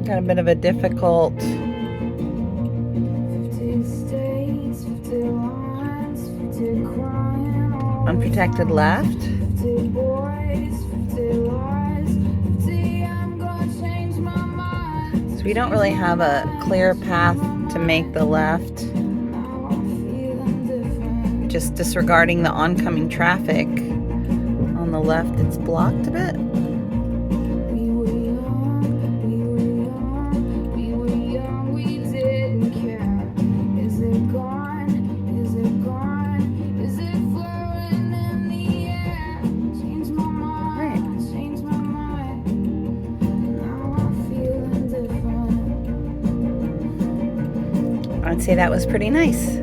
Got a bit of a difficult unprotected left. So we don't really have a clear path to make the left. Just disregarding the oncoming traffic. On the left, it's blocked a bit. I'd say that was pretty nice.